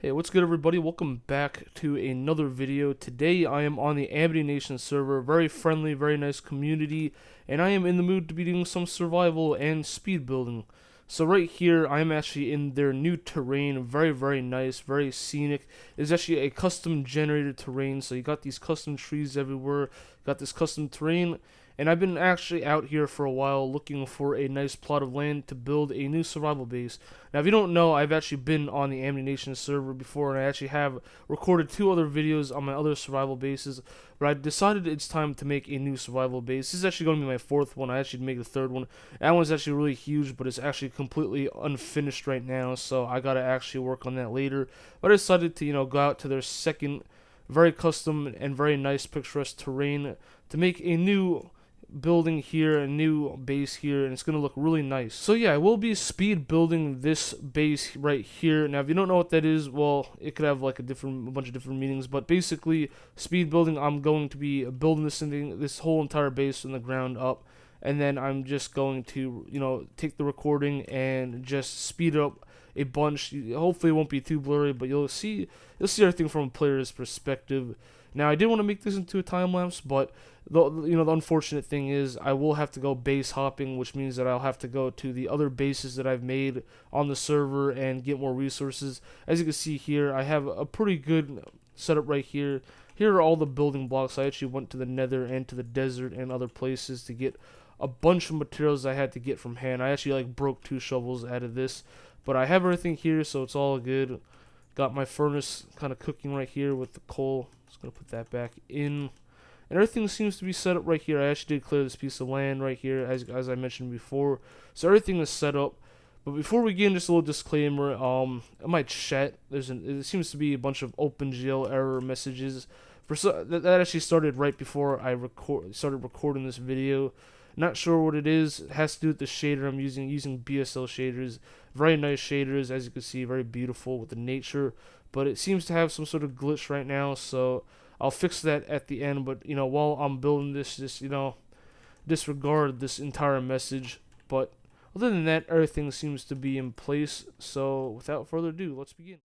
Hey, what's good everybody? Welcome back to another video. Today I am on the Amitynation server, very friendly, very nice community, and I am in the mood to be doing some survival and speed building. So right here, I am actually in their new terrain, very nice, very scenic. It's actually a custom generated terrain, so you got these custom trees everywhere, got this custom terrain, and I've been actually out here for a while looking for a nice plot of land to build a new survival base. Now, if you don't know, I've actually been on the Amitynation server before, and I actually have recorded 2 other videos on my other survival bases, but I decided it's time to make a new survival base. This is actually going to be my 4th one. I actually made the 3rd one. That one's actually really huge, but it's actually completely unfinished right now, so I gotta actually work on that later. But I decided to, go out to their second very custom and very nice picturesque terrain to make a new building here, a new base here, and it's gonna look really nice. So yeah, I will be speed building this base right here. Now if you don't know what that is, well, it could have like a bunch of different meanings, but basically speed building, I'm going to be building this whole entire base from the ground up, and then I'm just going to take the recording and just speed it up a bunch. Hopefully it won't be too blurry, but you'll see everything from a player's perspective. Now I did want to make this into a time lapse, but the unfortunate thing is I will have to go base hopping, which means that I'll have to go to the other bases that I've made on the server and get more resources. As you can see here, I have a pretty good setup right here. Here are all the building blocks. I actually went to the nether and to the desert and other places to get a bunch of materials I had to get from hand. I actually broke 2 shovels out of this, but I have everything here, so it's all good. Got my furnace kind of cooking right here with the coal. Just gonna put that back in, and everything seems to be set up right here. I actually did clear this piece of land right here, as I mentioned before, so everything is set up. But before we get in, just a little disclaimer. In my chat, it seems to be a bunch of Opengl error messages. That actually started right before I started recording this video. Not sure what it is. It has to do with the shader I'm using BSL shaders. Very nice shaders, as you can see, very beautiful with the nature. But it seems to have some sort of glitch right now, so I'll fix that at the end. But while I'm building this, just disregard this entire message. But other than that, everything seems to be in place. So without further ado, let's begin.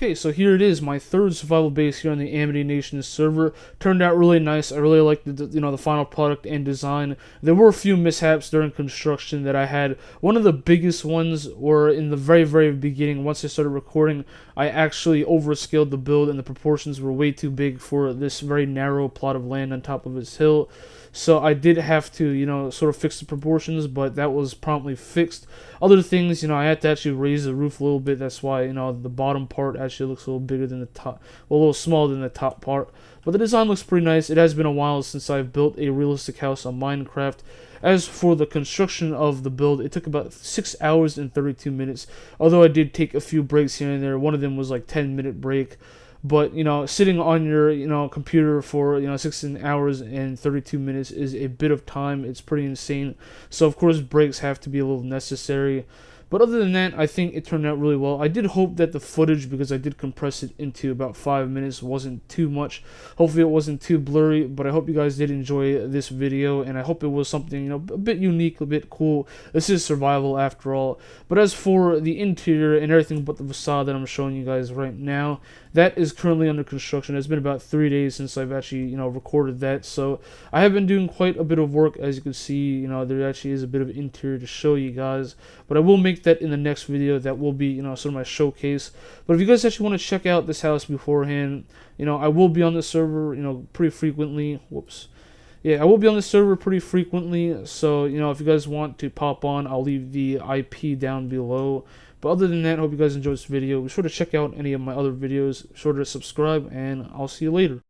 Okay, so here it is, my third survival base here on the Amitynation server. Turned out really nice. I really liked the final product and design. There were a few mishaps during construction that I had. One of the biggest ones were in the very beginning. Once I started recording, I actually overscaled the build, and the proportions were way too big for this very narrow plot of land on top of this hill. So I did have to, sort of fix the proportions, but that was promptly fixed. Other things, I had to actually raise the roof a little bit. That's why, the bottom part actually looks a little bigger than the top, well, a little smaller than the top part. But the design looks pretty nice. It has been a while since I've built a realistic house on Minecraft. As for the construction of the build, it took about 6 hours and 32 minutes. Although I did take a few breaks here and there. One of them was like 10-minute break. But, sitting on your, computer for, 16 hours and 32 minutes is a bit of time. It's pretty insane. So, of course, breaks have to be a little necessary. But other than that, I think it turned out really well. I did hope that the footage, because I did compress it into about 5 minutes, wasn't too much. Hopefully it wasn't too blurry, but I hope you guys did enjoy this video, and I hope it was something, a bit unique, a bit cool. This is survival after all. But as for the interior and everything but the facade that I'm showing you guys right now, that is currently under construction. It's been about 3 days since I've actually, recorded that. So I have been doing quite a bit of work. As you can see, there actually is a bit of interior to show you guys. But I will make that in the next video. That will be, sort of my showcase. But if you guys actually want to check out this house beforehand, I will be on the server, pretty frequently. Yeah, I will be on the server pretty frequently, so, if you guys want to pop on, I'll leave the IP down below. But other than that, I hope you guys enjoyed this video. Be sure to check out any of my other videos. Be sure to subscribe, and I'll see you later.